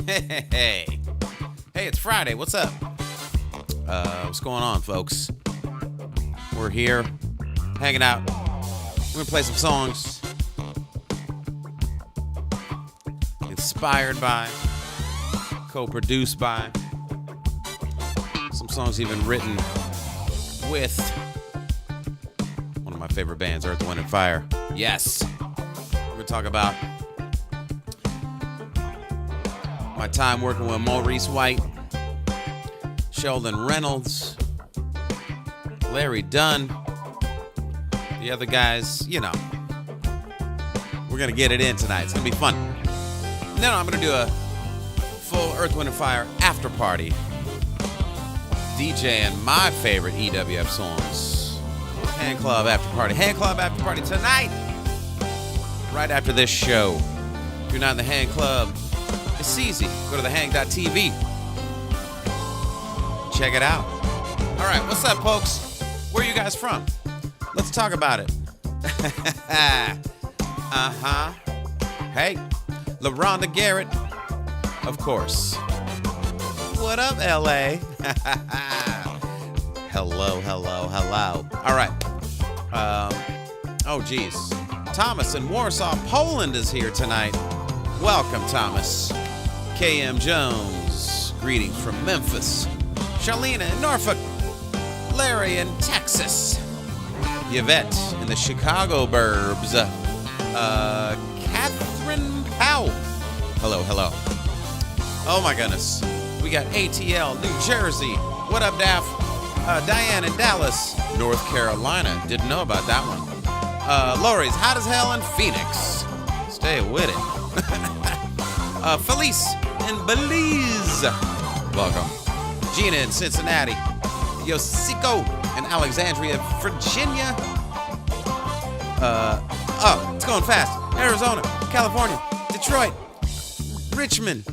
Hey, it's Friday. What's up? What's going on, folks? We're here, hanging out. We're gonna play some songs inspired by, co-produced by, some songs even written with one of my favorite bands, Earth, Wind & Fire. Yes, we're gonna talk about my time working with Maurice White, Sheldon Reynolds, Larry Dunn, the other guys, you know. We're going to get it in tonight. It's going to be fun. And then I'm going to do a full Earth, Wind & Fire after party, DJing my favorite EWF songs. Hand Club after party. Hand Club after party tonight, right after this show. If you're not in the Hand Club, it's easy. Go to thehang.tv. Check it out. All right, what's up, folks? Where are you guys from? Let's talk about it. Hey, LaRonda Garrett, of course. What up, LA? Hello. All right. Oh, geez. Thomas in Warsaw, Poland is here tonight. Welcome, Thomas. KM Jones, greetings from Memphis. Charlene in Norfolk. Larry in Texas. Yvette in the Chicago burbs. Catherine Powell. Hello. Oh my goodness. We got ATL, New Jersey. What up, Daff? Diane in Dallas, North Carolina. Didn't know about that one. Lori's hot as hell in Phoenix. Stay with it. Felice in Belize. Welcome. Gina in Cincinnati. Yosico in Alexandria, Virginia. It's going fast. Arizona, California, Detroit, Richmond,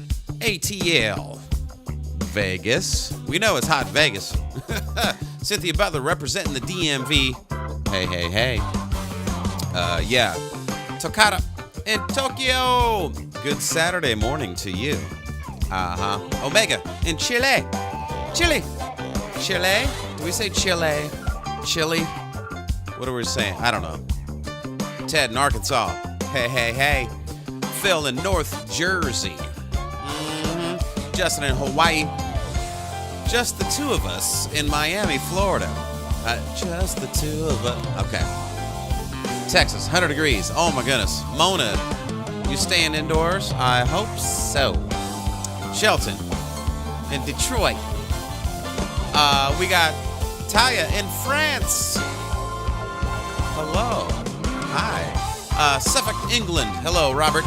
ATL, Vegas. We know it's hot Vegas. Cynthia Butler representing the DMV. Hey. Yeah. Tokata in Tokyo. Good Saturday morning to you. Omega in Chile. Chile. Do we say Chile? Chile? What are we saying? I don't know. Ted in Arkansas. Hey. Phil in North Jersey. Justin in Hawaii. Just the two of us in Miami, Florida. Just the two of us. Okay. Texas, 100 degrees. Oh my goodness. Mona, you staying indoors? I hope so. Shelton in Detroit. We got Taya in France. Hello. Hi. Suffolk, England. Hello, Robert.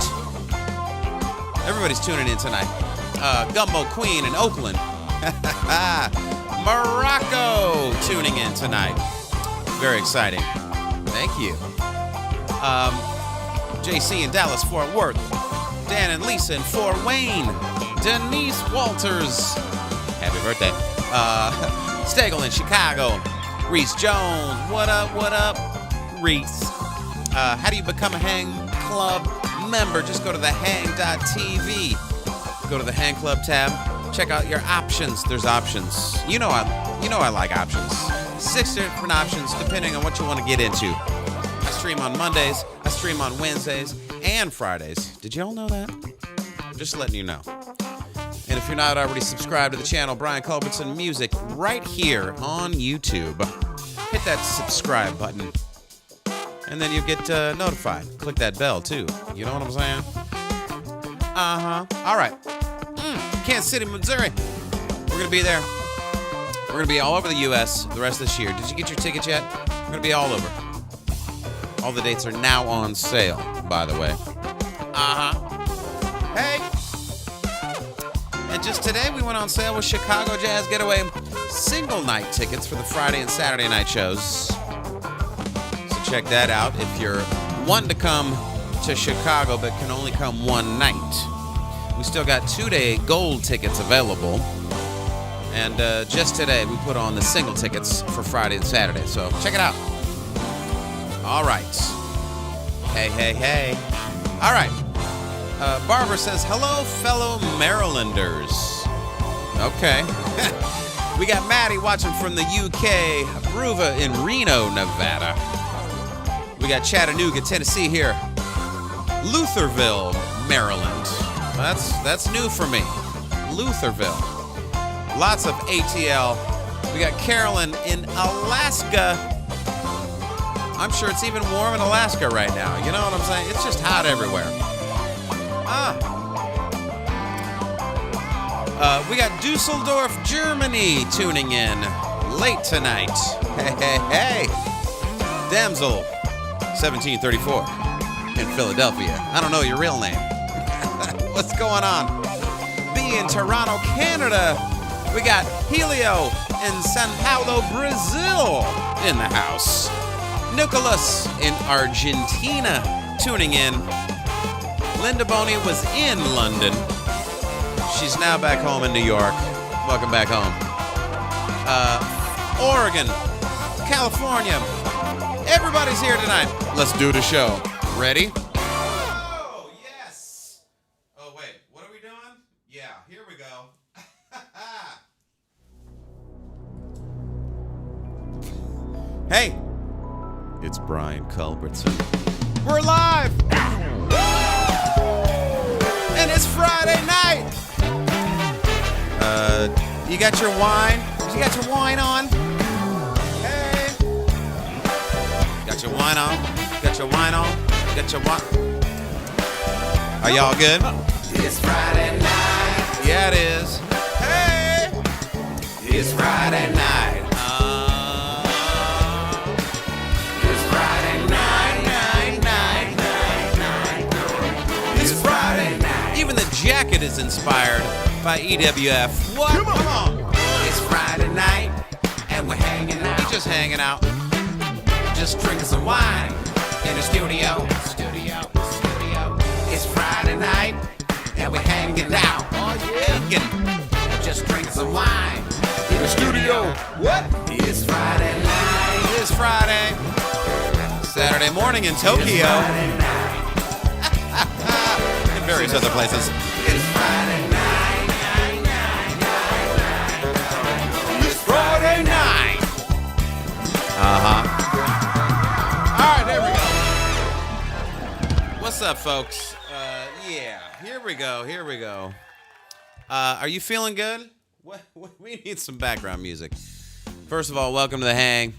Everybody's tuning in tonight. Gumbo Queen in Oakland. Morocco tuning in tonight. Very exciting. Thank you. JC in Dallas, Fort Worth. Dan and Lisa in Fort Wayne. Denise Walters. Happy birthday. Stagel in Chicago. Reese Jones. What up, Reese? How do you become a Hang Club member? Just go to thehang.tv. Go to the Hang Club tab. Check out your options. There's options. You know I like options. 6 different options depending on what you want to get into. I stream on Mondays. I stream on Wednesdays and Fridays. Did y'all know that? Just letting you know. And if you're not already subscribed to the channel, Brian Culbertson Music, right here on YouTube, hit that subscribe button. And then you get notified. Click that bell, too. You know what I'm saying? All right. Kansas City, Missouri. We're going to be there. We're going to be all over the U.S. the rest of this year. Did you get your tickets yet? We're going to be all over. All the dates are now on sale, by the way. Hey. And just today, we went on sale with Chicago Jazz Getaway single night tickets for the Friday and Saturday night shows. So check that out if you're wanting to come to Chicago but can only come one night. We still got 2-day gold tickets available. And just today, we put on the single tickets for Friday and Saturday. So check it out. All right. Hey. All right. Barbara says, hello, fellow Marylanders. Okay. We got Maddie watching from the UK, Ruva in Reno, Nevada. We got Chattanooga, Tennessee here. Lutherville, Maryland. That's new for me. Lutherville. Lots of ATL. We got Carolyn in Alaska. I'm sure it's even warm in Alaska right now. You know what I'm saying? It's just hot everywhere. We got Dusseldorf, Germany tuning in late tonight. Hey. Damsel, 1734 in Philadelphia. I don't know your real name. What's going on? B in Toronto, Canada. We got Helio in Sao Paulo, Brazil in the house. Nicholas in Argentina tuning in. Linda Boney was in London. She's now back home in New York. Welcome back home. Oregon, California. Everybody's here tonight. Let's do the show. Ready? Oh, yes. Oh, wait. What are we doing? Yeah, here we go. Hey, it's Brian Culbertson. We're live! And it's Friday night! You got your wine? You got your wine on? Hey! Got your wine on? Got your wine on? Got your wine? Are y'all good? It's Friday night. Yeah, it is. Hey! It's Friday night. It's Friday night. It's Friday night. Even the jacket is inspired by EWF. What? Come on. It's Friday night, and we're hanging out. We're just hanging out. Just drinking some wine in the studio. It's Friday night, and we're hanging out. Oh, yeah. Just drinking some wine in the studio. What? It's Friday night. It is Friday. Saturday morning in Tokyo. It's Friday night. And various other places. It's Friday night. It's Friday night. Uh-huh. All right, there we go. What's up, folks? Yeah, here we go. Are you feeling good? What? We need some background music. First of all, welcome to the hang.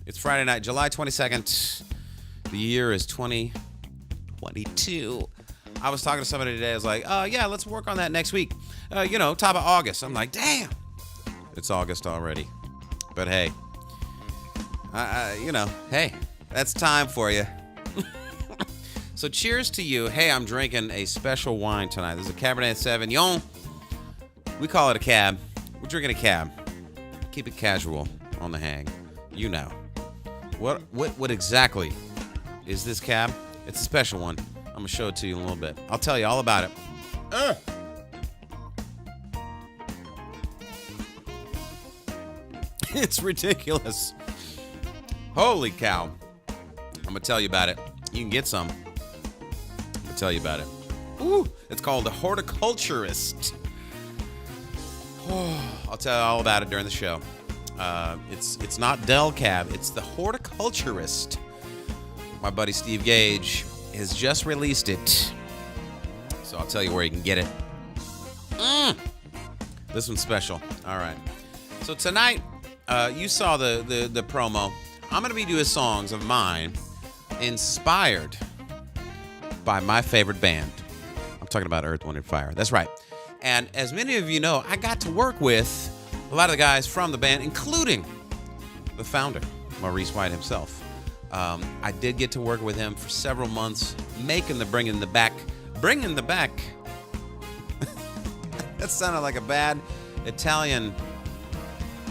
It's Friday night, July 22nd. The year is 2022. I was talking to somebody today. I was like, yeah, let's work on that next week. Top of August. I'm like, damn. It's August already. But hey, hey, that's time for you. So cheers to you. Hey, I'm drinking a special wine tonight. This is a Cabernet Sauvignon. We call it a cab. We're drinking a cab. Keep it casual on the hang. You know. What exactly is this cab? It's a special one. I'm going to show it to you in a little bit. I'll tell you all about it. It's ridiculous. Holy cow. I'm going to tell you about it. You can get some. I'm going to tell you about it. Ooh, it's called the Horticulturist. I'll tell you all about it during the show. It's not Del Cab. It's the Horticulturist. My buddy Steve Gage has just released it. So I'll tell you where you can get it. This one's special. All right. So tonight, you saw the promo. I'm going to be doing songs of mine inspired by my favorite band. I'm talking about Earth, Wind & Fire. That's right. And as many of you know, I got to work with a lot of the guys from the band, including the founder, Maurice White himself. I did get to work with him for several months, bringing the back. That sounded like a bad Italian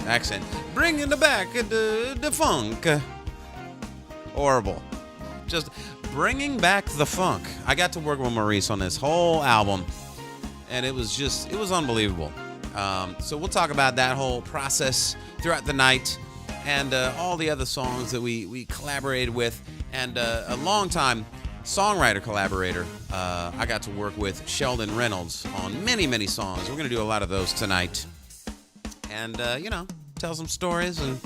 accent. Bringing the back the funk. Horrible. Just bringing back the funk. I got to work with Maurice on this whole album, and it was unbelievable. So we'll talk about that whole process throughout the night, and all the other songs that we collaborated with, and a longtime songwriter collaborator. I got to work with Sheldon Reynolds on many, many songs. We're going to do a lot of those tonight. And, tell some stories and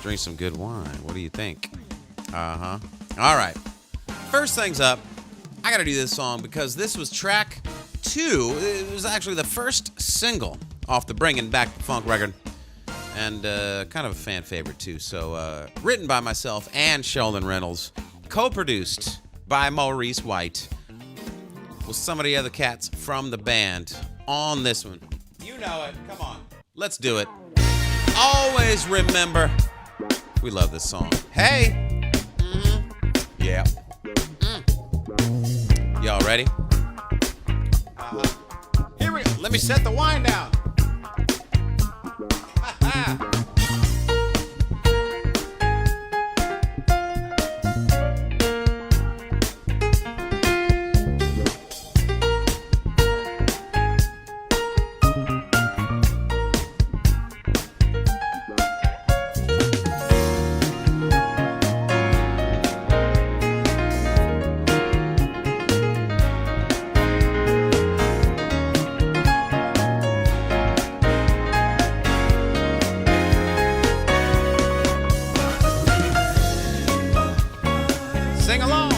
drink some good wine. What do you think? Uh-huh. All right. First things up, I got to do this song because this was track 2. It was actually the first single off the Bringing Back the Funk record. And kind of a fan favorite, too. So, written by myself and Sheldon Reynolds. Co-produced by Maurice White. With some of the other cats from the band on this one. You know it. Come on. Let's do it. Always remember. We love this song. Hey. Mm-hmm. Yeah. Y'all ready? Here we go. Let me set the wine down. Sing along.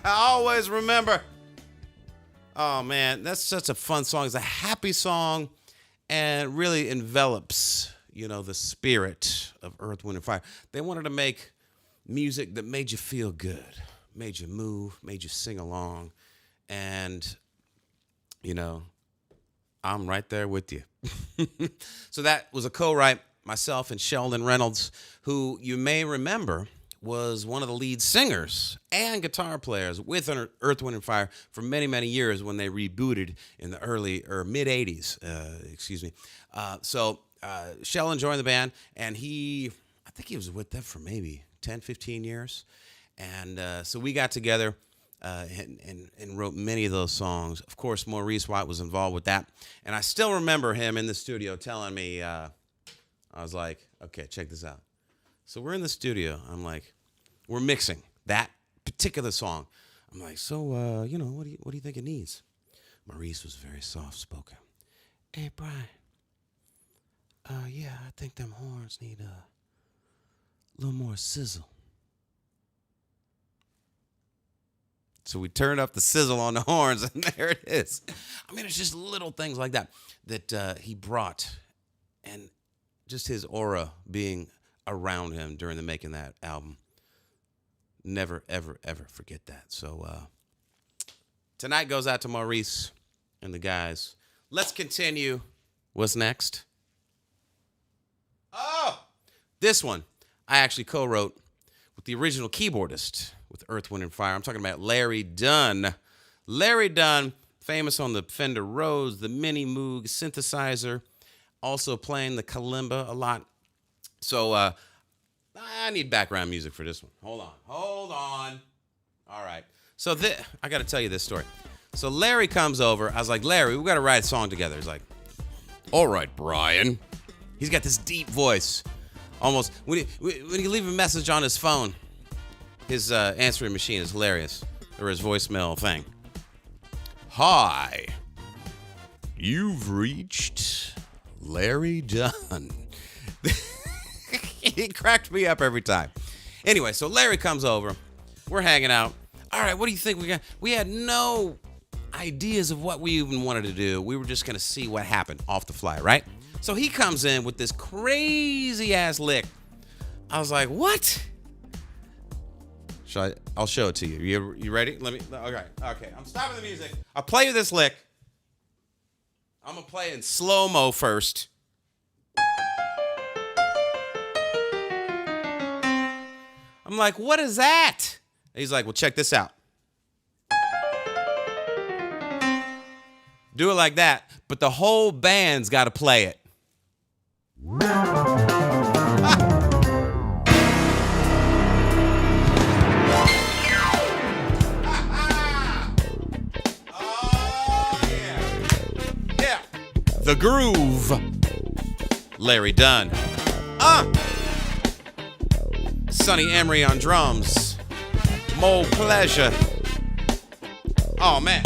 Always remember. Oh, man, that's such a fun song. It's a happy song and really envelops, the spirit of Earth, Wind, and Fire. They wanted to make music that made you feel good, made you move, made you sing along. And, I'm right there with you. So that was a co-write, myself and Sheldon Reynolds, who you may remember was one of the lead singers and guitar players with Earth, Wind, and Fire for many, many years when they rebooted in the early or mid 80s. So Sheldon joined the band, and I think he was with them for maybe 10, 15 years. And so we got together and wrote many of those songs. Of course, Maurice White was involved with that. And I still remember him in the studio telling me, I was like, okay, check this out. So we're in the studio. I'm like, we're mixing that particular song. I'm like, so, what do you think it needs? Maurice was very soft-spoken. Hey, Brian. Yeah, I think them horns need a little more sizzle. So we turned up the sizzle on the horns, and there it is. I mean, it's just little things like that he brought, and just his aura being around him during the making that album. Never, ever, ever forget that. So tonight goes out to Maurice and the guys. Let's continue. What's next? Oh, this one I actually co-wrote with the original keyboardist with Earth, Wind, and Fire. I'm talking about Larry Dunn. Larry Dunn, famous on the Fender Rhodes, the Mini Moog synthesizer, also playing the kalimba a lot. So I need background music for this one. Hold on. All right. So I got to tell you this story. So Larry comes over. I was like, Larry, we got to write a song together. He's like, all right, Brian. He's got this deep voice. Almost, when you leave a message on his phone, his answering machine is hilarious. Or his voicemail thing. Hi. You've reached Larry Dunn. He cracked me up every time. Anyway, so Larry comes over. We're hanging out. All right, what do you think we got? We had no ideas of what we even wanted to do. We were just going to see what happened off the fly, right? So he comes in with this crazy-ass lick. I was like, what? I'll show it to you. You ready? Okay. I'm stopping the music. I'll play you this lick. I'm going to play in slow-mo first. I'm like, what is that? And he's like, well, check this out. Do it like that, but the whole band's got to play it. The groove. Larry Dunn. Sonny Emery on drums. Mo Pleasure. Oh, man.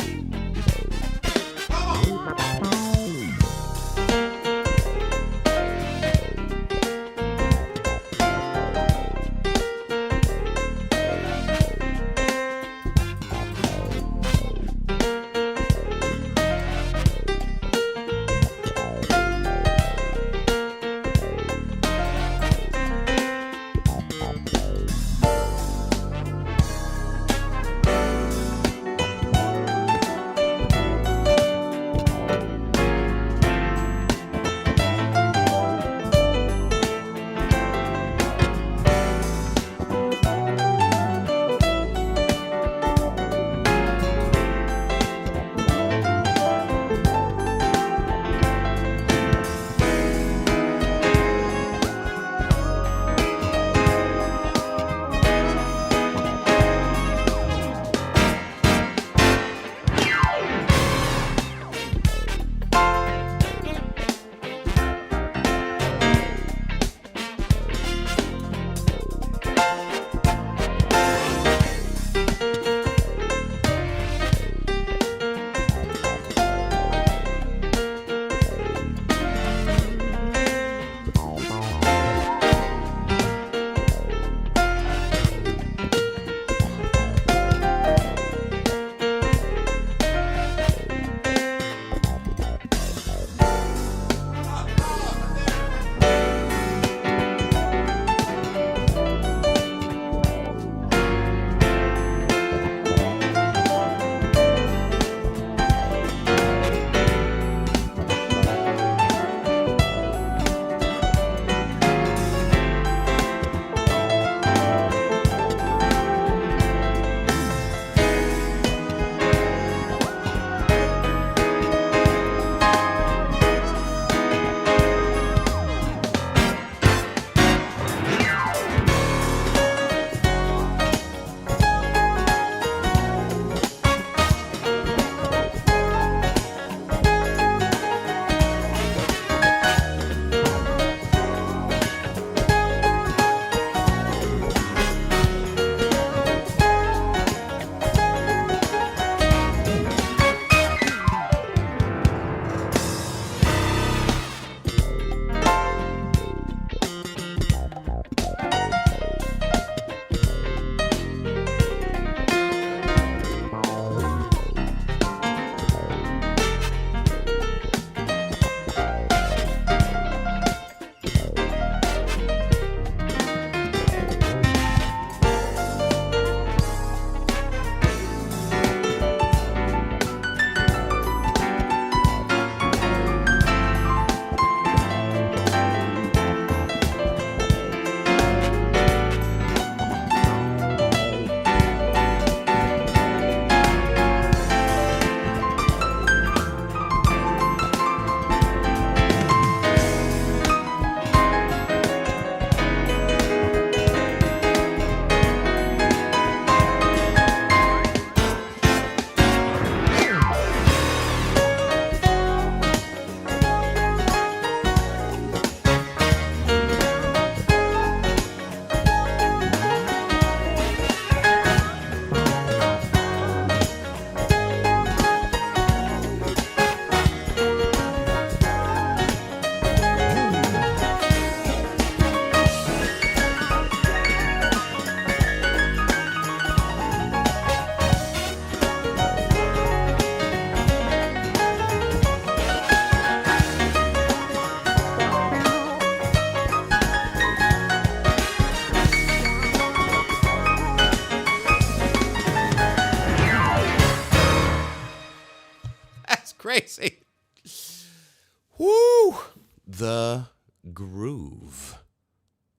Groove.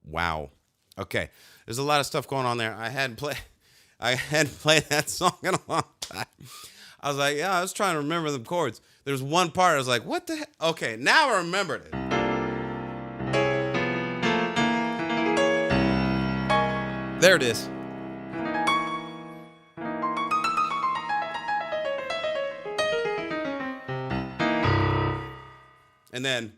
Wow. Okay. There's a lot of stuff going on there. I hadn't played that song in a long time. I was like, yeah, I was trying to remember the chords. There's one part I was like, what the heck? Okay, now I remembered it. There it is. And then,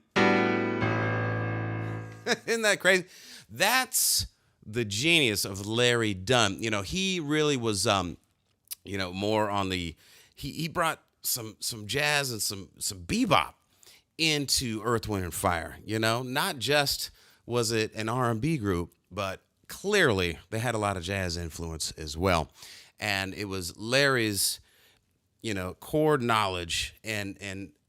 isn't that crazy? That's the genius of Larry Dunn. You know, he really was, more on the, he brought some jazz and some bebop into Earth, Wind, and Fire. You know, not just was it an R&B group, but clearly they had a lot of jazz influence as well. And it was Larry's, chord knowledge, and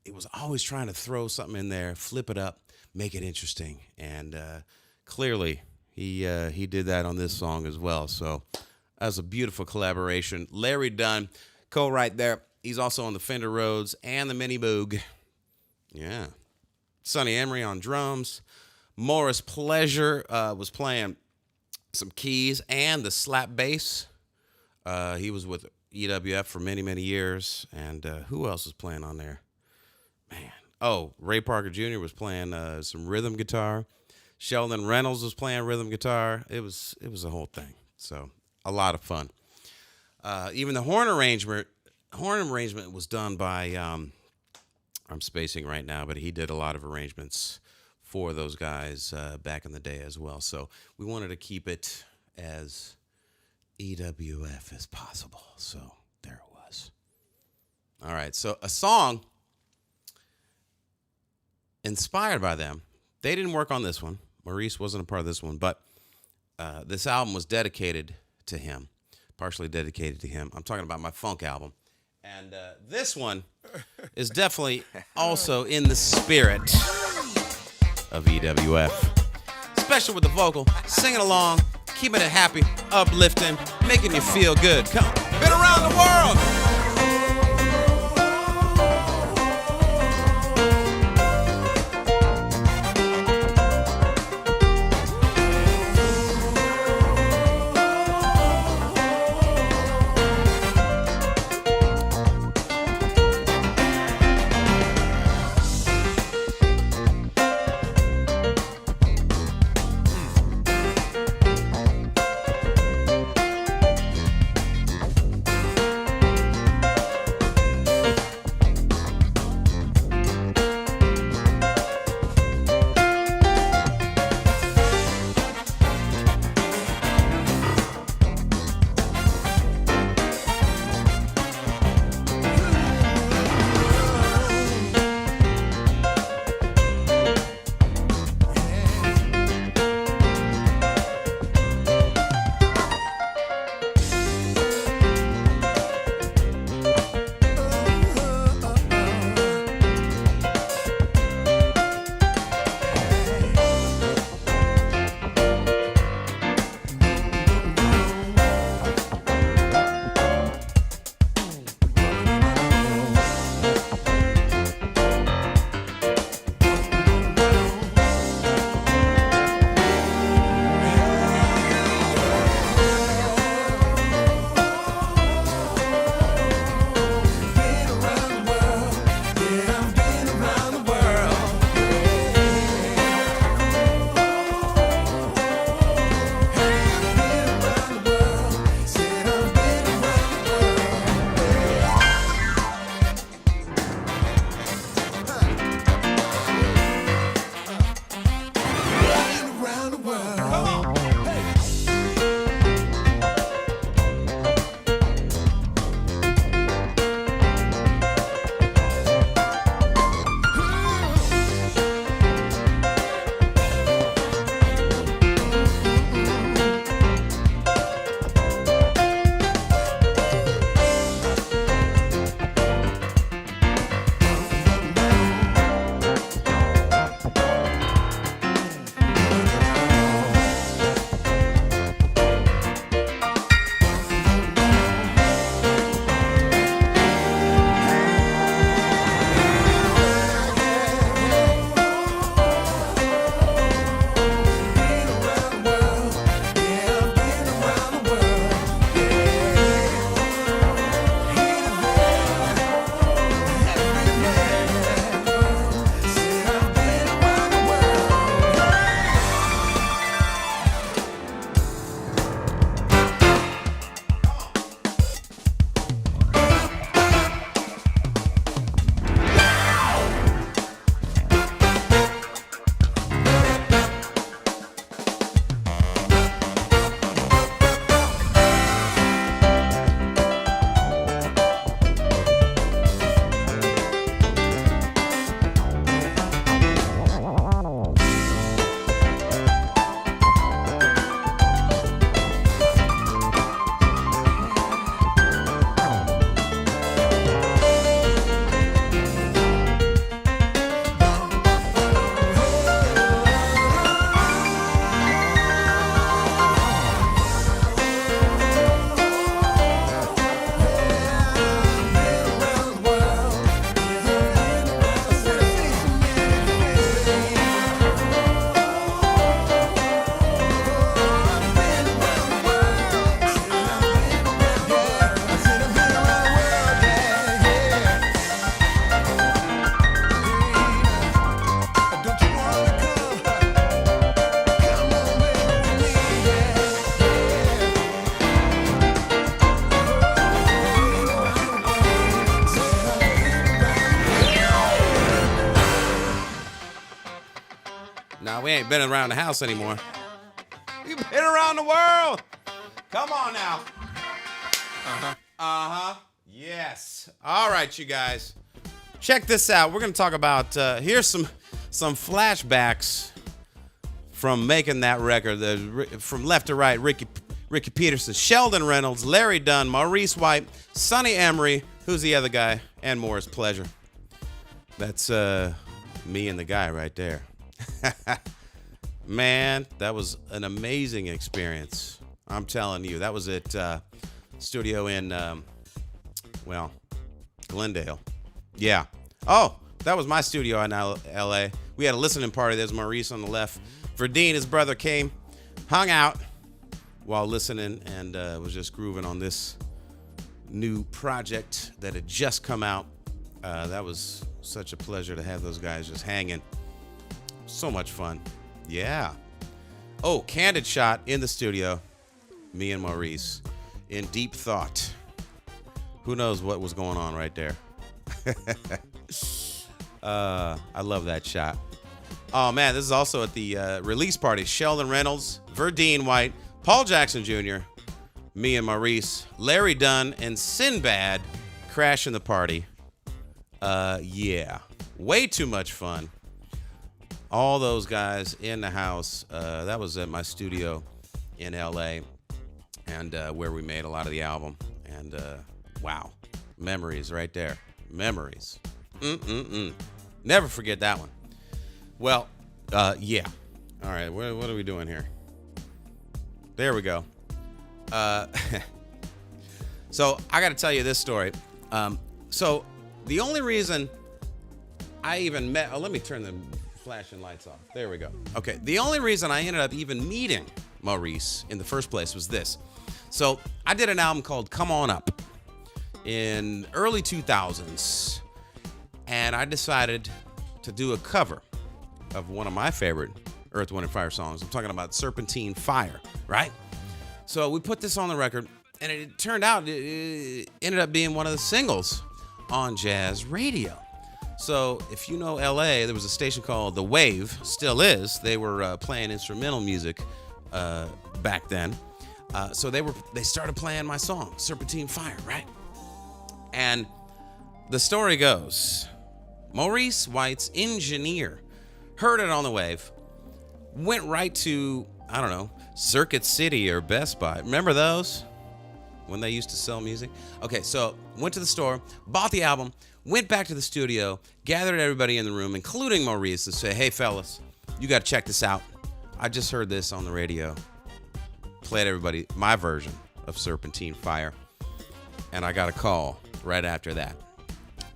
it was always trying to throw something in there, flip it up, make it interesting. And clearly he did that on this song as well. So that was a beautiful collaboration. Larry Dunn, co-write there. He's also on the Fender Rhodes and the Mini Moog. Yeah. Sonny Emery on drums. Morris Pleasure was playing some keys and the slap bass. He was with EWF for many, many years. And who else was playing on there? Man. Oh, Ray Parker Jr. was playing some rhythm guitar. Sheldon Reynolds was playing rhythm guitar. It was a whole thing. So a lot of fun. Even the horn arrangement was done by I'm spacing right now, but he did a lot of arrangements for those guys back in the day as well. So we wanted to keep it as EWF as possible. So there it was. All right. So a song inspired by them. They didn't work on this one. Maurice wasn't a part of this one, but this album was dedicated to him, partially dedicated to him. I'm talking about my funk album. And this one is definitely also in the spirit of EWF. Especially with the vocal, singing along, keeping it happy, uplifting, making you feel good. Come on. Been around the world. Nah, we ain't been around the house anymore. We've been around the world. Come on now. Yes. All right, you guys. Check this out. We're going to talk about, here's some flashbacks from making that record. From left to right, Ricky Peterson, Sheldon Reynolds, Larry Dunn, Maurice White, Sonny Emery, who's the other guy, and Morris Pleasure. That's me and the guy right there. Man, that was an amazing experience. I'm telling you. That was at studio in, Glendale. Yeah. Oh, that was my studio in L.A. We had a listening party. There's Maurice on the left. Verdine, his brother, came, hung out while listening, and was just grooving on this new project that had just come out. That was such a pleasure to have those guys just hanging. So much fun. Yeah. Oh, candid shot in the studio. Me and Maurice in deep thought. Who knows what was going on right there? I love that shot. Oh, man, this is also at the release party. Sheldon Reynolds, Verdine White, Paul Jackson Jr., me and Maurice, Larry Dunn, and Sinbad crashing the party. Yeah. Way too much fun. All those guys in the house. That was at my studio in L.A. and where we made a lot of the album. And wow, memories right there. Memories. Never forget that one. Well, yeah. All right, what are we doing here? There we go. So I got to tell you this story. So the only reason I even met... Oh, let me turn the flashing lights off. There we go. Okay, the only reason I ended up even meeting Maurice in the first place was this. So I did an album called Come On Up in early 2000s, and I decided to do a cover of one of my favorite Earth, Wind & Fire songs. I'm talking about Serpentine Fire, right? So we put this on the record, and it turned out it ended up being one of the singles on jazz radio. So if you know LA, there was a station called The Wave, still is. They were playing instrumental music back then. So they started playing my song, Serpentine Fire, right? And the story goes, Maurice White's engineer heard it on the Wave, went right to, I don't know, Circuit City or Best Buy. Remember those? When they used to sell music? Okay, so went to the store, bought the album, went back to the studio, gathered everybody in the room, including Maurice, and said, hey, fellas, you got to check this out. I just heard this on the radio. Played everybody my version of Serpentine Fire. And I got a call right after that.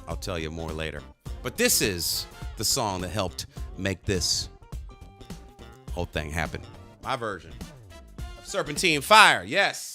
I'll tell you more later. But this is the song that helped make this whole thing happen. My version of Serpentine Fire, yes.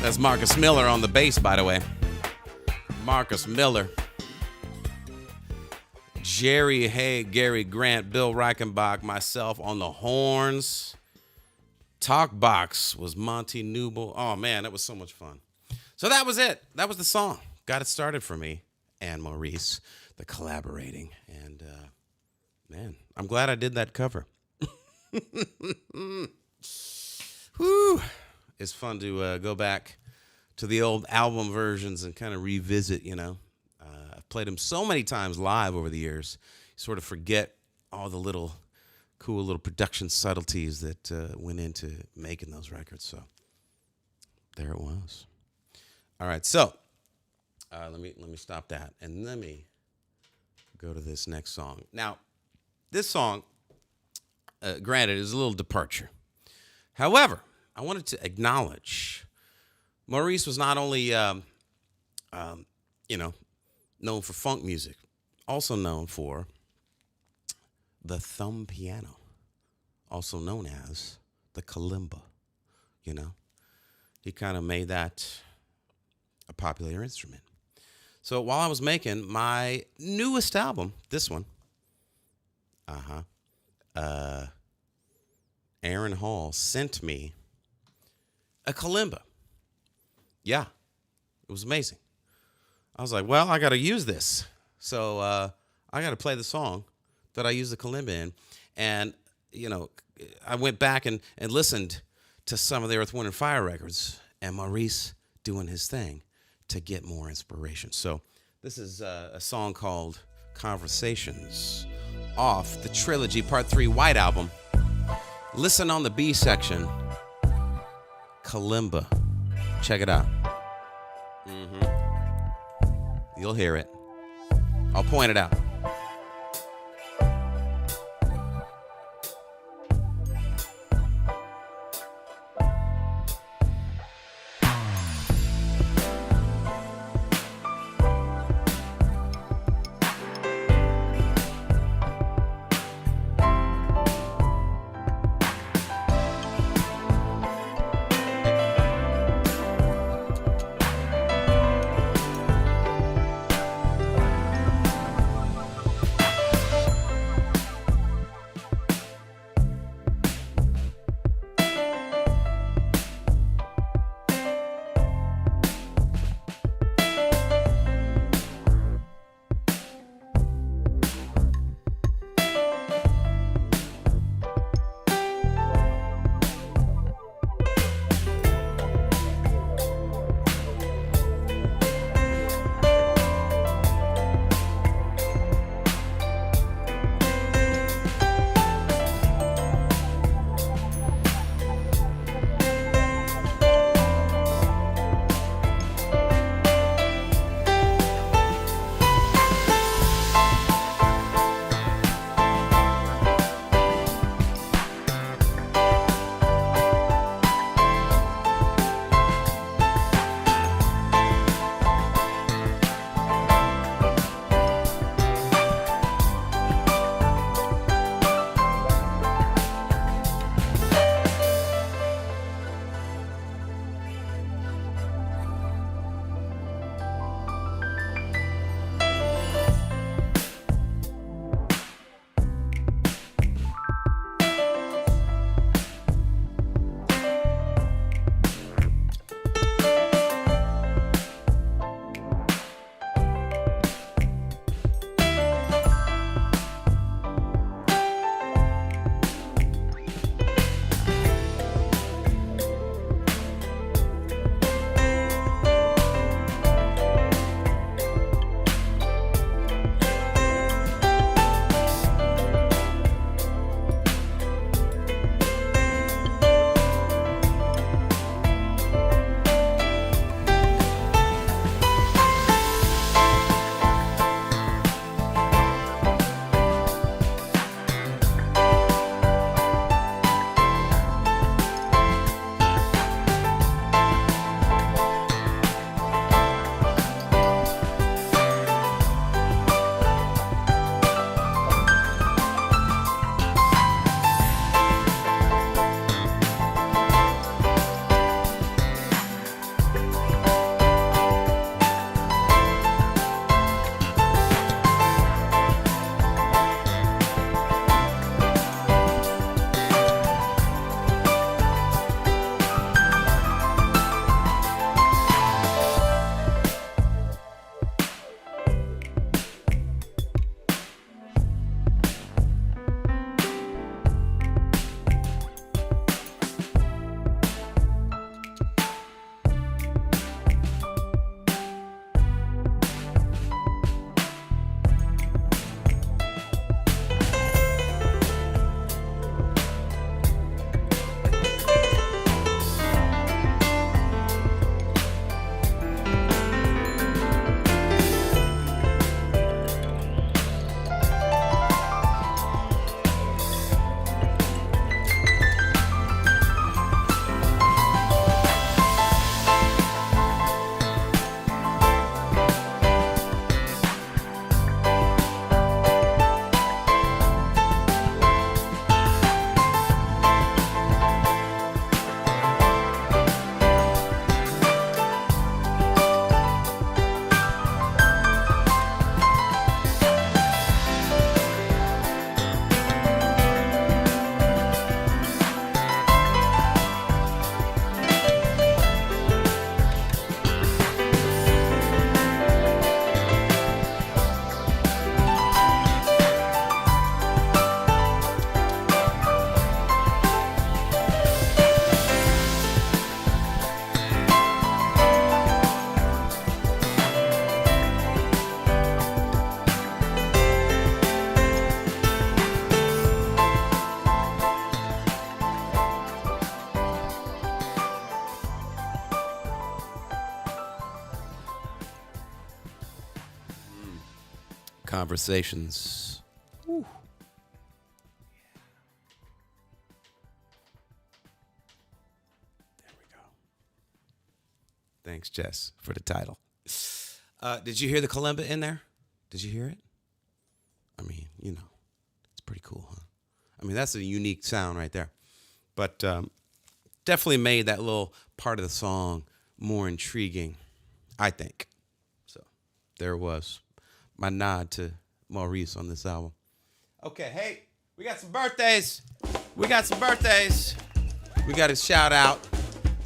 That's Marcus Miller on the bass, by the way. Marcus Miller. Jerry Haig, Gary Grant, Bill Reichenbach, myself on the horns. Talk box was Monty Newble. Oh, man, that was so much fun. So that was it. That was the song. Got it started for me and Maurice, the collaborating. And, man, I'm glad I did that cover. Whew. It's fun to go back to the old album versions and kind of revisit, you know. I've played them so many times live over the years. You sort of forget all the little cool little production subtleties that went into making those records. So there it was. All right, so let me stop that and let me go to this next song. Now, this song, granted, is a little departure. However, I wanted to acknowledge Maurice was not only, known for funk music, also known for the thumb piano, also known as the kalimba. You know, he kind of made that a popular instrument. So while I was making my newest album, this one, Aaron Hall sent me a kalimba. Yeah, it was amazing. I was like, well, I got to use this. So I got to play the song that I used the kalimba in. And, you know, I went back and listened to some of the Earth, Wind & Fire records and Maurice doing his thing to get more inspiration. So this is a song called Conversations off the Trilogy Part 3 White Album. Listen on the B section. Kalimba. Check it out. You'll hear it. I'll point it out. Conversations. Woo. There we go. Thanks, Jess, for the title. Did you hear the kalimba in there? Did you hear it? I mean, you know, it's pretty cool, huh? I mean, that's a unique sound right there. But definitely made that little part of the song more intriguing, I think. So there was my nod to Maurice on this album. Okay, hey, we got some birthdays. We got to shout out.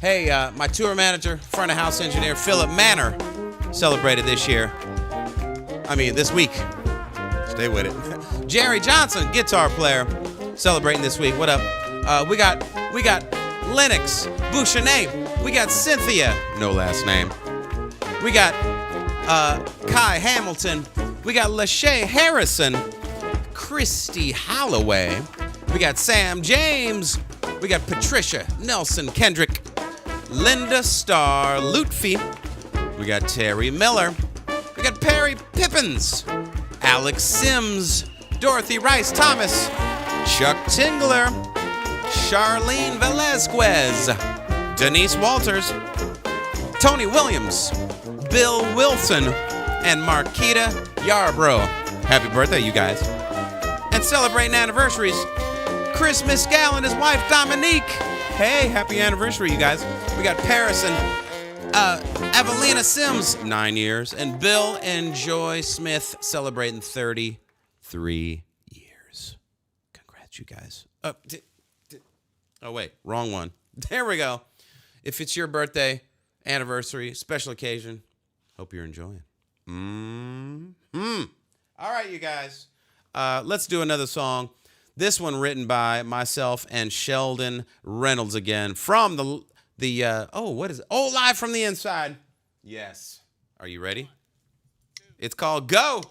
Hey, my tour manager, front of house engineer, Philip Manor, celebrated this year. I mean, this week. Stay with it. Jerry Johnson, guitar player, celebrating this week. What up? We got Lennox Bouchenet. We got Cynthia, no last name. We got Kai Hamilton. We got Lachey Harrison. Christy Holloway. We got Sam James. We got Patricia Nelson Kendrick. Linda Starr Lutfi. We got Terry Miller. We got Perry Pippins. Alex Sims. Dorothy Rice Thomas. Chuck Tingler. Charlene Velazquez. Denise Walters. Tony Williams. Bill Wilson. And Marquita Yarbrough. Happy birthday, you guys. And celebrating anniversaries, Chris Miscal and his wife Dominique. Hey, happy anniversary, you guys. We got Paris and Evelina Sims, 9 years. And Bill and Joy Smith celebrating 33 years. Congrats, you guys. Oh, wait, wrong one. There we go. If it's your birthday, anniversary, special occasion, hope you're enjoying. All right, you guys. Let's do another song. This one written by myself and Sheldon Reynolds again from what is it? Oh, Live from the Inside. Yes. Are you ready? It's called Go.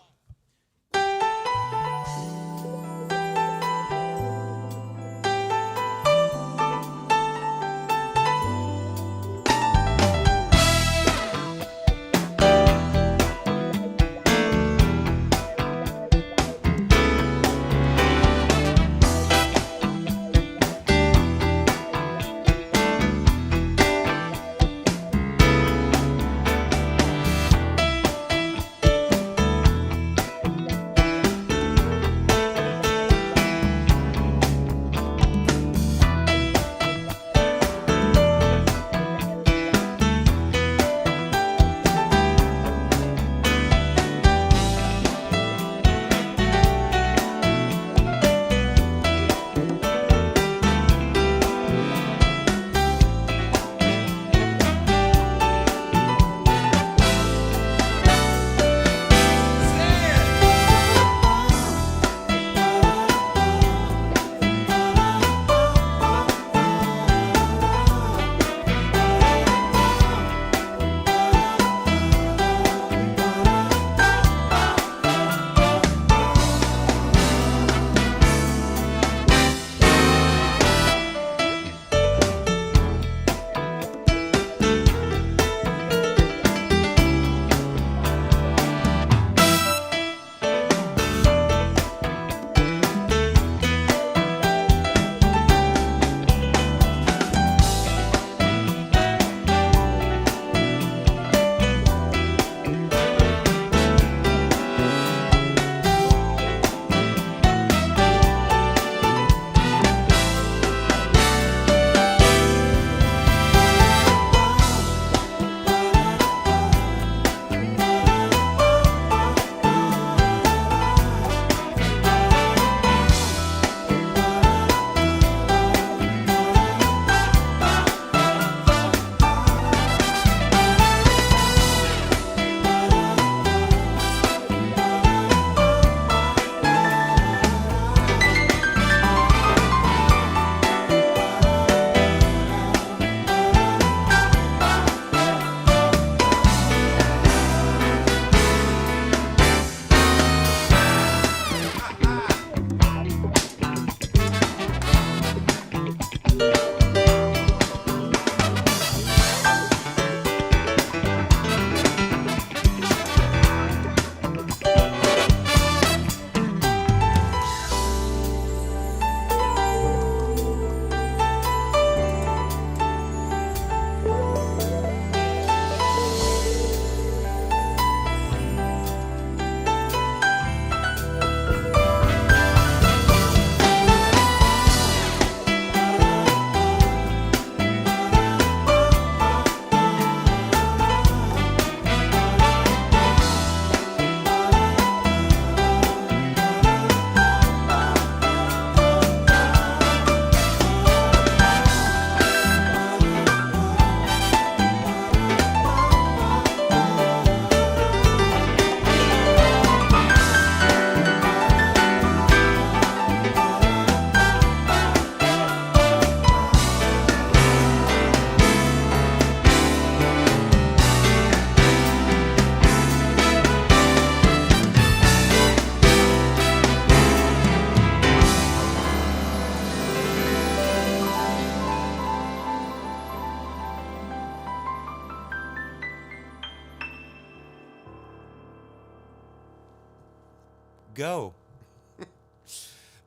Go.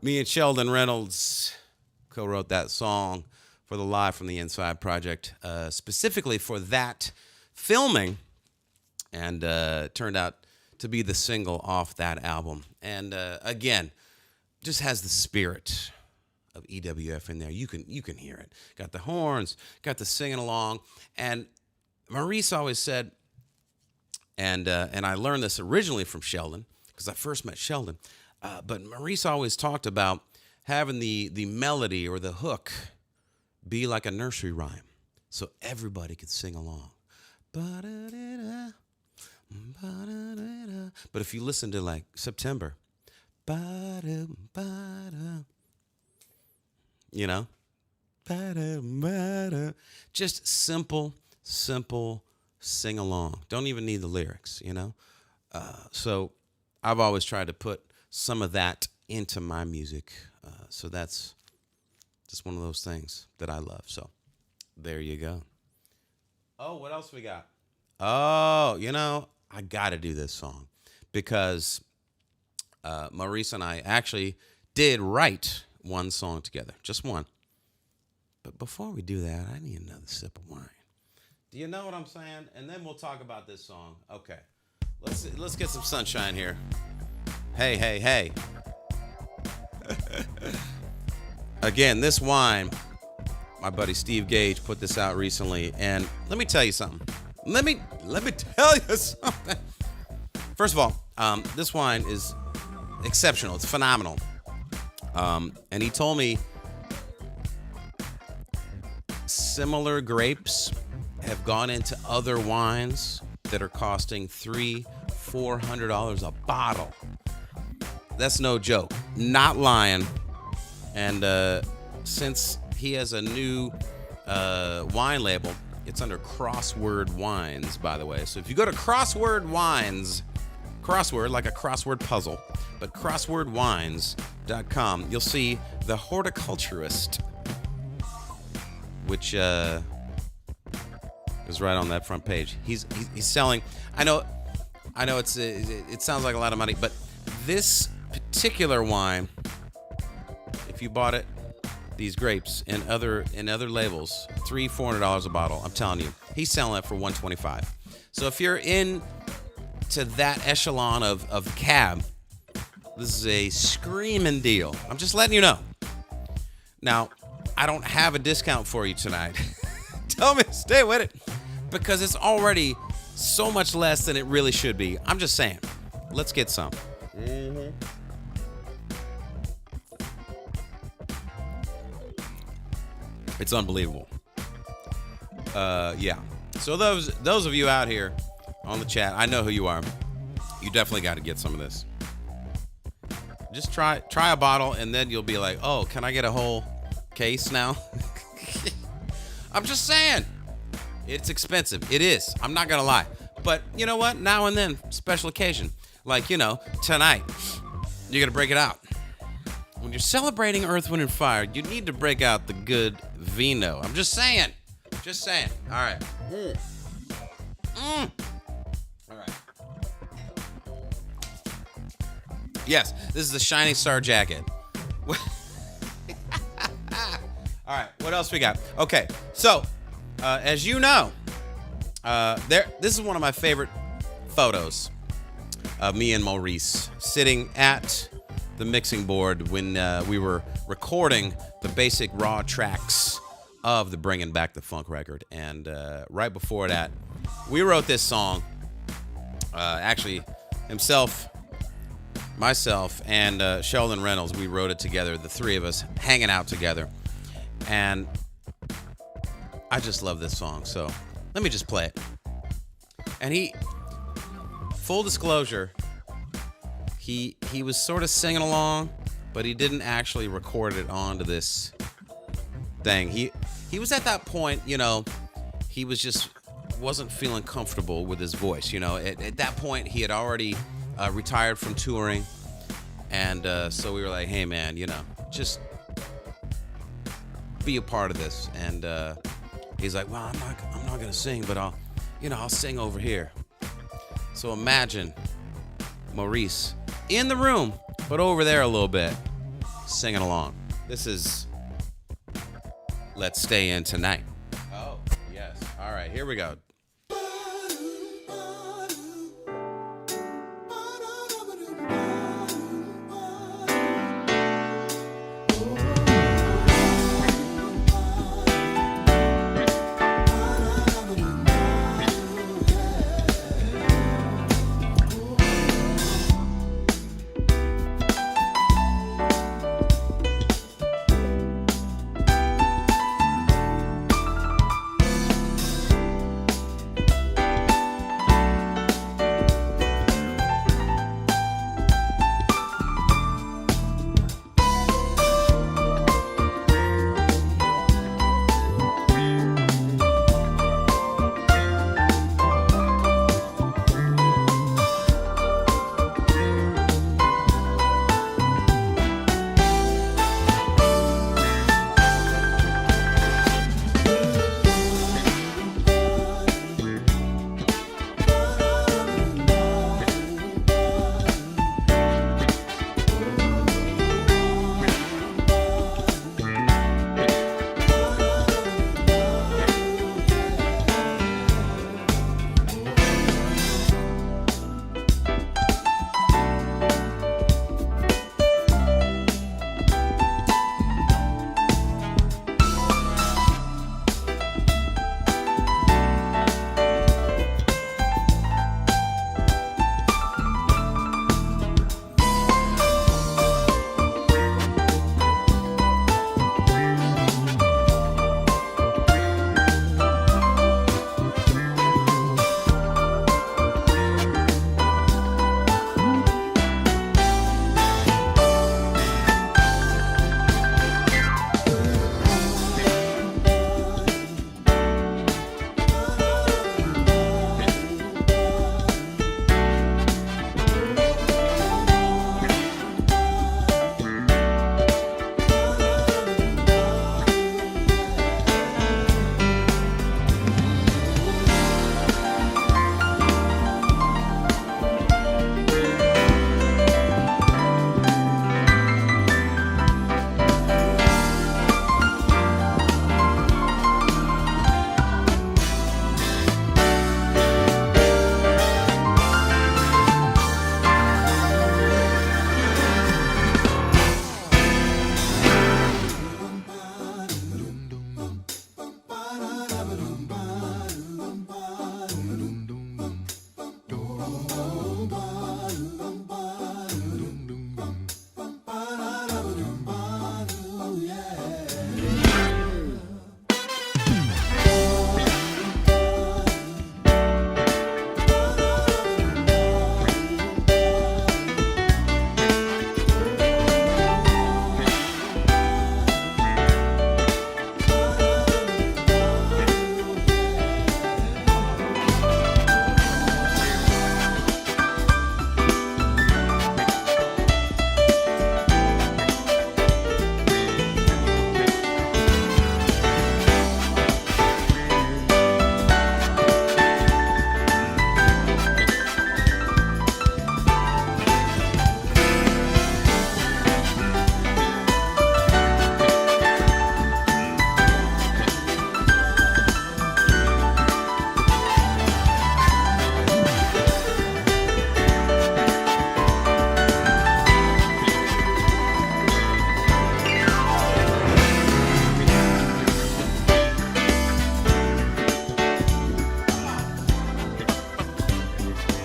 Me and Sheldon Reynolds co-wrote that song for the Live from the Inside project, specifically for that filming, and turned out to be the single off that album. And again, just has the spirit of EWF in there. You can hear it. Got the horns, got the singing along, and Maurice always said, and I learned this originally from Sheldon because I first met Sheldon, but Maurice always talked about having the melody or the hook be like a nursery rhyme, so everybody could sing along. Ba-da-da-da, ba-da-da-da. But if you listen to like September, ba-da, ba-da, you know, ba-da, ba-da, just simple sing along. Don't even need the lyrics, you know. So I've always tried to put some of that into my music. So that's just one of those things that I love. So there you go. Oh, what else we got? Oh, you know, I got to do this song because Maurice and I actually did write one song together, just one. But before we do that, I need another sip of wine. Do you know what I'm saying? And then we'll talk about this song. Okay, let's get some sunshine here. Hey, hey, hey. Again, this wine, my buddy Steve Gage put this out recently, and let me tell you something. Let me tell you something. First of all, this wine is exceptional. It's phenomenal. And he told me similar grapes have gone into other wines that are costing $300-400 a bottle. That's no joke. Not lying. And since he has a new wine label, it's under Crossword Wines, by the way. So if you go to Crossword Wines, crossword like a crossword puzzle, but crosswordwines.com, you'll see The Horticulturist, which is right on that front page. He's selling. I know it sounds like a lot of money, but this particular wine, if you bought it, these grapes and other labels, $300-400 a bottle. I'm telling you, he's selling it for $125. So if you're in to that echelon of cab, this is a screaming deal. I'm just letting you know. Now, I don't have a discount for you tonight. Tell me to stay with it because it's already so much less than it really should be. I'm just saying. Let's get some. Mm-hmm. It's unbelievable. Yeah. So those of you out here on the chat, I know who you are. You definitely got to get some of this. Just try a bottle, and then you'll be like, oh, can I get a whole case now? I'm just saying. It's expensive. It is. I'm not going to lie. But you know what? Now and then, special occasion. Like, you know, tonight, you're going to break it out. When you're celebrating Earth, Wind, and Fire, you need to break out the good vino. I'm just saying. Just saying. All right. All right. Yes, this is the Shining Star jacket. All right, what else we got? Okay, so as you know, this is one of my favorite photos of me and Maurice sitting at the mixing board when we were recording the basic raw tracks of the Bringing Back the Funk record. And right before that, we wrote this song. Actually, himself, myself, and Sheldon Reynolds, we wrote it together, the three of us hanging out together. And I just love this song, so let me just play it. And full disclosure, he was sort of singing along, but he didn't actually record it onto this thing. He was at that point, you know, he wasn't feeling comfortable with his voice. You know, at that point, he had already retired from touring, and so we were like, hey man, you know, just be a part of this. And he's like, well, I'm not gonna sing, but I'll sing over here. So imagine Maurice in the room, but over there a little bit, singing along. This is Let's Stay In Tonight. Oh, yes. All right, here we go.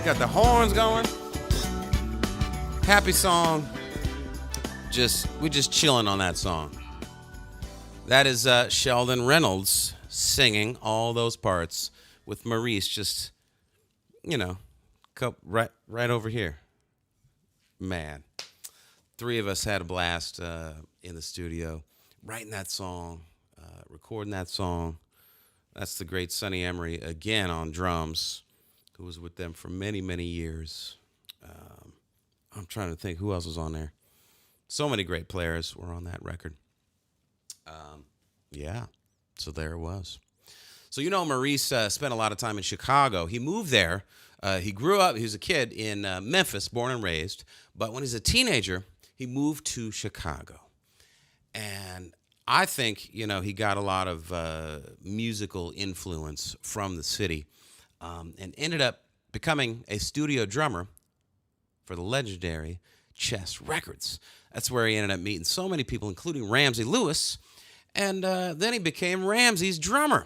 Got the horns going. Happy song. We're just chilling on that song. That is Sheldon Reynolds singing all those parts with Maurice just, right over here. Man, three of us had a blast in the studio, writing that song, recording that song. That's the great Sonny Emery again on drums, who was with them for many, many years. I'm trying to think who else was on there. So many great players were on that record. Yeah, so there it was. So, Maurice spent a lot of time in Chicago. He moved there. He grew up, he was a kid in Memphis, born and raised. But when he was a teenager, he moved to Chicago. And I think, he got a lot of musical influence from the city and ended up becoming a studio drummer for the legendary Chess Records. That's where he ended up meeting so many people, including Ramsey Lewis. And then he became Ramsey's drummer.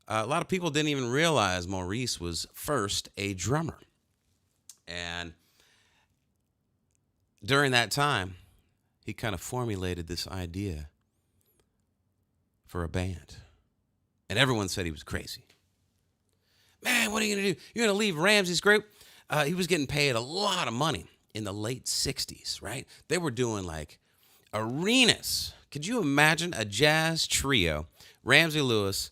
A lot of people didn't even realize Maurice was first a drummer. And during that time, he kind of formulated this idea for a band. And everyone said he was crazy. Man, what are you going to do? You're going to leave Ramsey's group? He was getting paid a lot of money in the late 60s, right? They were doing like arenas. Could you imagine a jazz trio, Ramsey Lewis,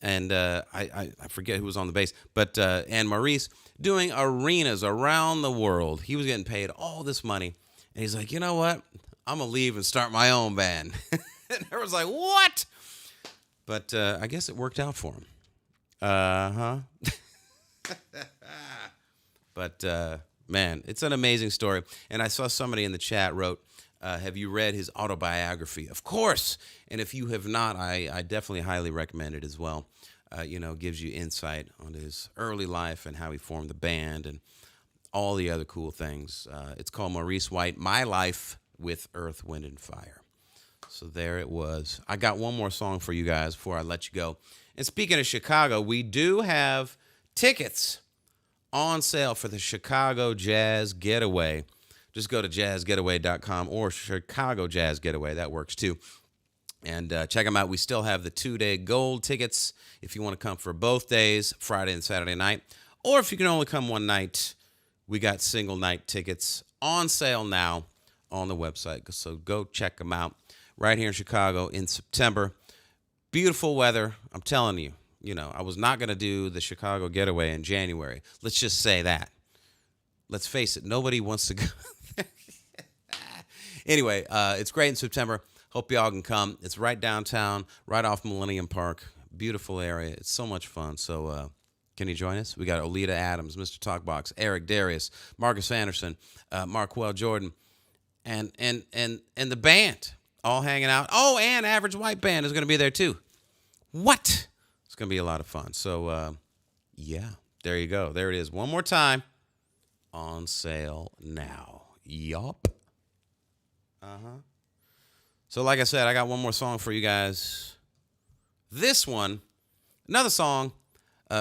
and I forget who was on the bass, but and Maurice doing arenas around the world. He was getting paid all this money, and he's like, you know what? I'm gonna leave and start my own band. And everyone's like, what? But I guess it worked out for him. But man, it's an amazing story. And I saw somebody in the chat wrote, have you read his autobiography? Of course. And if you have not, I definitely highly recommend it as well. Gives you insight on his early life and how he formed the band and all the other cool things. It's called Maurice White, My Life with Earth, Wind, and Fire. So there it was. I got one more song for you guys before I let you go. And speaking of Chicago, we do have tickets on sale for the Chicago Jazz Getaway. Just go to jazzgetaway.com or Chicago Jazz Getaway. That works too. And check them out. We still have the 2-day gold tickets if you want to come for both days, Friday and Saturday night. Or if you can only come one night, we got single night tickets on sale now on the website. So go check them out right here in Chicago in September. Beautiful weather. I'm telling you, I was not going to do the Chicago Getaway in January. Let's just say that. Let's face it, nobody wants to go. Anyway, it's great in September. Hope y'all can come. It's right downtown, right off Millennium Park. Beautiful area. It's so much fun. So can you join us? We got Olita Adams, Mr. Talkbox, Eric Darius, Marcus Anderson, Marquel Jordan, and the band all hanging out. Oh, and Average White Band is going to be there too. What? It's going to be a lot of fun. So, yeah, there you go. There it is. One more time. On sale now. Yup. So like I said, I got one more song for you guys. This one, another song,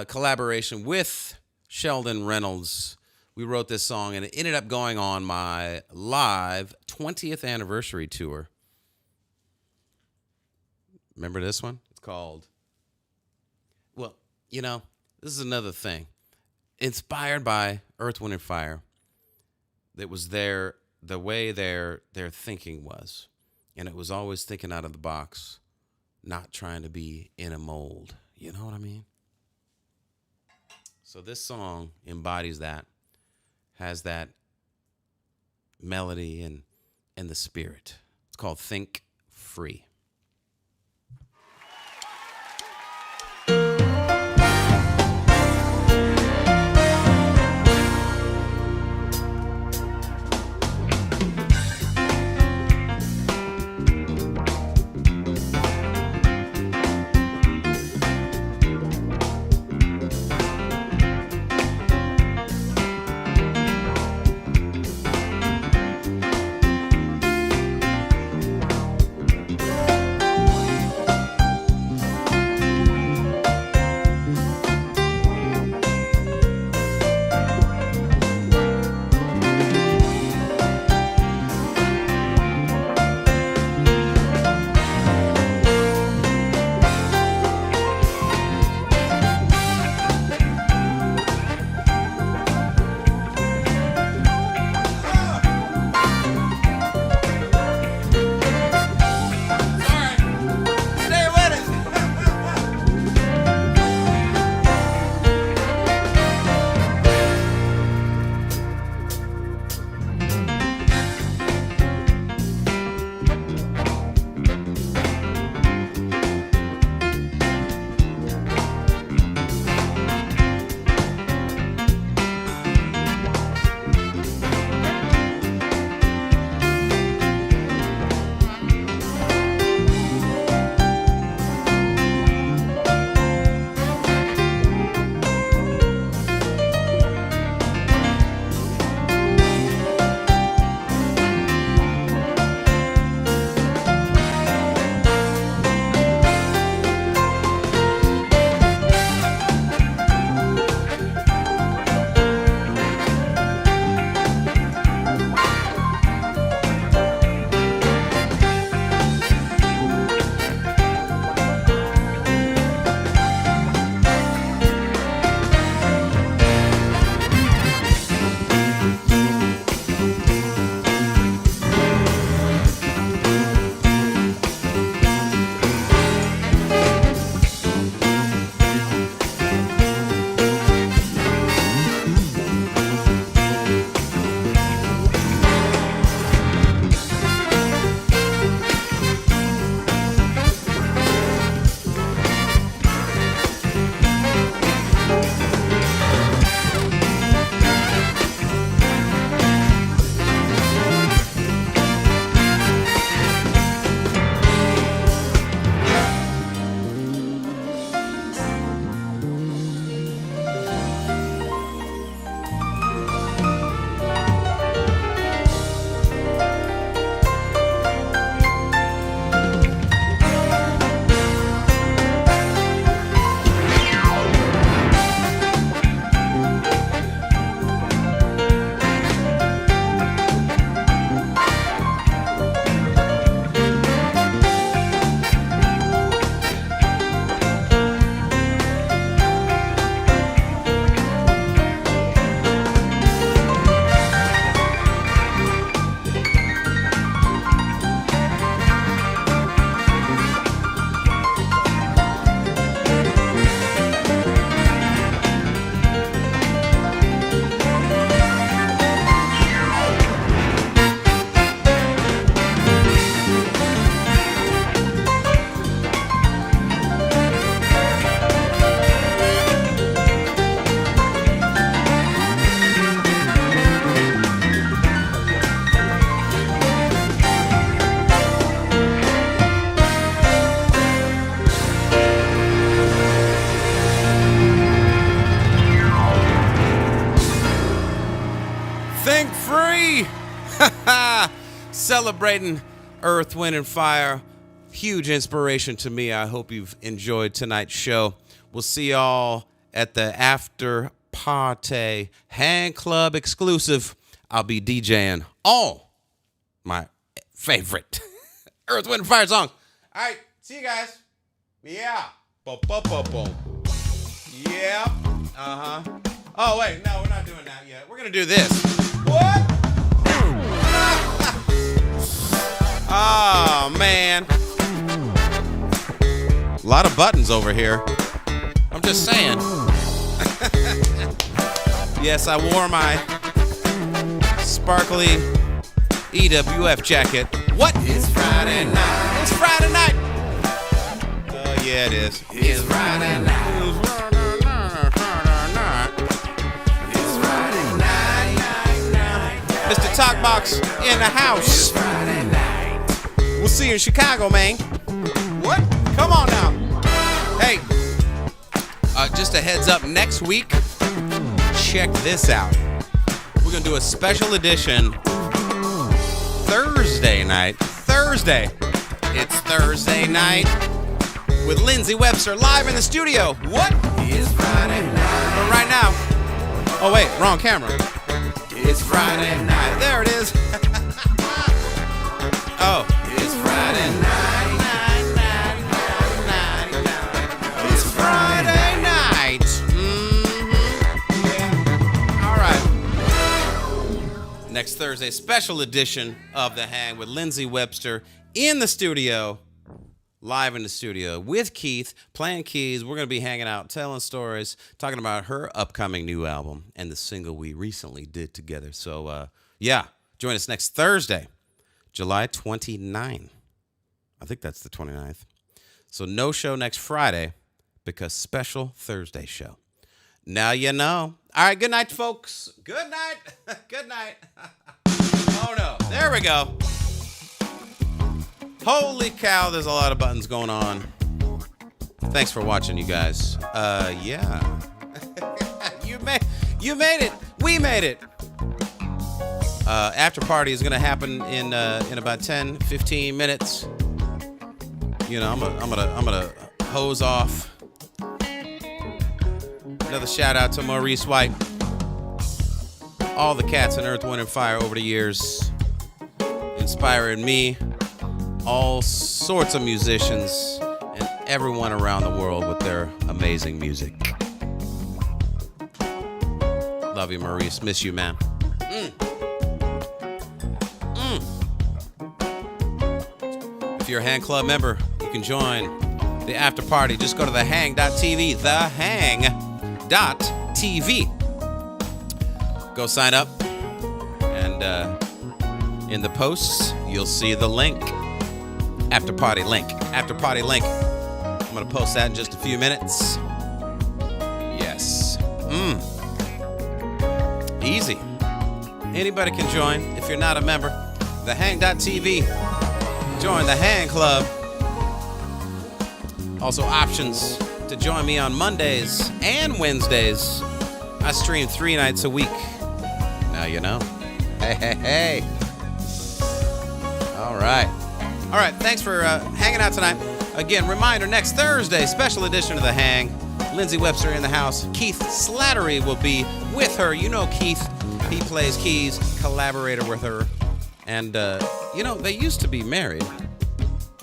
collaboration with Sheldon Reynolds. We wrote this song, and it ended up going on my live 20th anniversary tour. Remember this one? It's called, well, this is another thing. Inspired by Earth, Wind, and Fire. That was the way their thinking was. And it was always thinking out of the box, not trying to be in a mold. You know what I mean? So this song embodies that, has that melody and the spirit. It's called Think Free. Celebrating Earth, Wind, and Fire. Huge inspiration to me. I hope you've enjoyed tonight's show. We'll see y'all at the after party Hang Club exclusive. I'll be DJing all my favorite Earth, Wind, and Fire songs. All right, see you guys. Yeah. Boom, boom, boom, boom. Yeah. Uh-huh. Oh, wait. No, we're not doing that yet. We're going to do this. What? Oh, man. A lot of buttons over here. I'm just saying. Yes, I wore my sparkly EWF jacket. What? It's Friday night. It's Friday night. Oh, yeah, it is. It's Friday night. It's Friday night. Mr. Talkbox in the house. Friday night. We'll see you in Chicago, man. What? Come on now. Hey, just a heads up, next week, check this out. We're going to do a special edition Thursday night. Thursday. It's Thursday night with Lindsay Webster live in the studio. What? It's Friday night. But right now. Oh, wait, wrong camera. It's Friday night. There it is. Oh. It's Friday night. It's Friday night. Yeah. All right. Next Thursday, special edition of The Hang with Lindsay Webster in the studio, live in the studio with Keith, playing keys. We're going to be hanging out, telling stories, talking about her upcoming new album and the single we recently did together. So, yeah, join us next Thursday, July 29. I think that's the 29th. So no show next Friday because special Thursday show. Now you know. All right, good night, folks. Good night. Good night. Oh, no. There we go. Holy cow, there's a lot of buttons going on. Thanks for watching, you guys. Yeah. You made it. We made it. After party is going to happen in about 10, 15 minutes. You know, I'm gonna hose off. Another shout out to Maurice White. All the cats in Earth, Wind, and Fire over the years, inspiring me, all sorts of musicians, and everyone around the world with their amazing music. Love you, Maurice. Miss you, man. If you're a Hang Club member, you can join the after party. Just go to thehang.tv, thehang.tv. Go sign up, and in the posts, you'll see the link. After party link. After party link. I'm going to post that in just a few minutes. Yes. Easy. Anybody can join if you're not a member. Thehang.tv. Join the Hang Club. Also options to join me on Mondays and Wednesdays. I stream 3 nights a week. Now you know. Hey. All right. All right, thanks for hanging out tonight. Again, reminder, next Thursday, special edition of The Hang. Lindsay Webster in the house. Keith Slattery will be with her. You know Keith. He plays keys, collaborator with her. And, you know, they used to be married.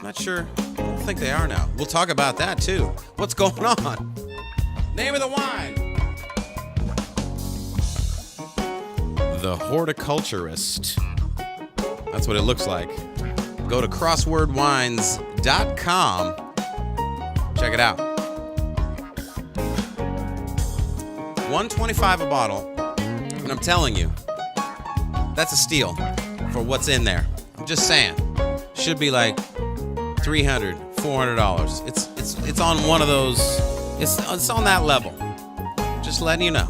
Not sure. I don't think they are now. We'll talk about that, too. What's going on? Name of the wine. The Horticulturist. That's what it looks like. Go to crosswordwines.com. Check it out. $125 a bottle. And I'm telling you, that's a steal for what's in there. I'm just saying. Should be like $300, $400. It's on one of those. It's on that level. Just letting you know.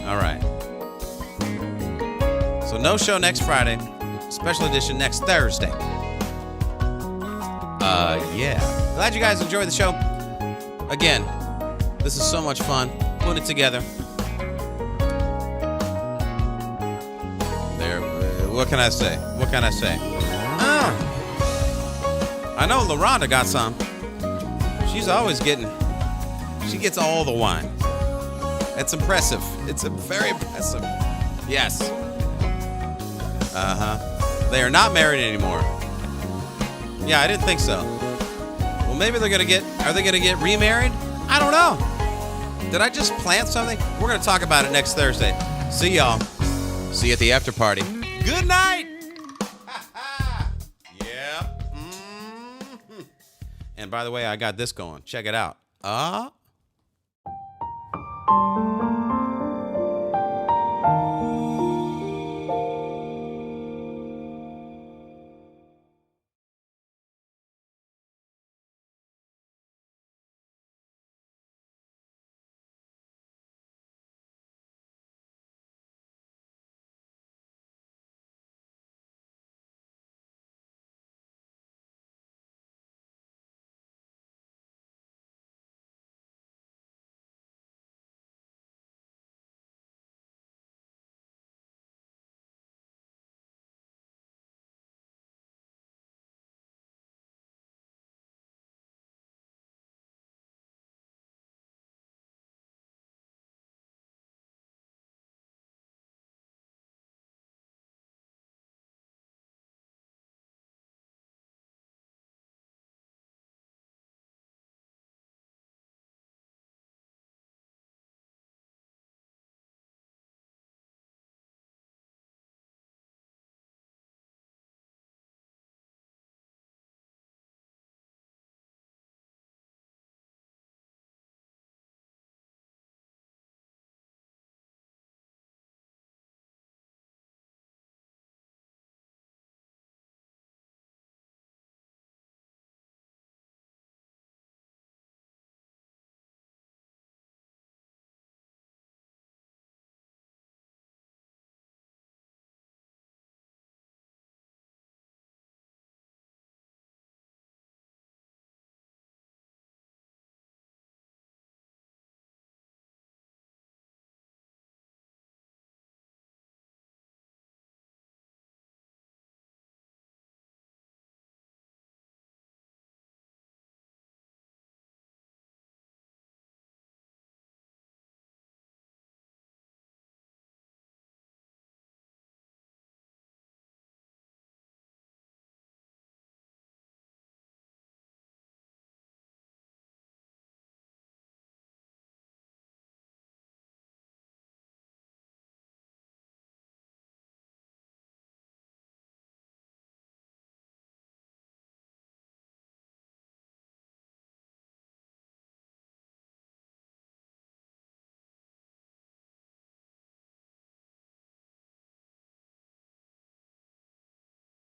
All right. So no show next Friday. Special edition next Thursday. Yeah. Glad you guys enjoyed the show. Again, this is so much fun. Putting it together. There. What can I say? What can I say? I know LaRonda got some. She's always she gets all the wine. It's impressive. It's very impressive. Yes. They are not married anymore. Yeah, I didn't think so. Well, maybe are they gonna get remarried? I don't know. Did I just plant something? We're gonna talk about it next Thursday. See y'all. See you at the after party. Good night. Yep. And by the way, I got this going. Check it out.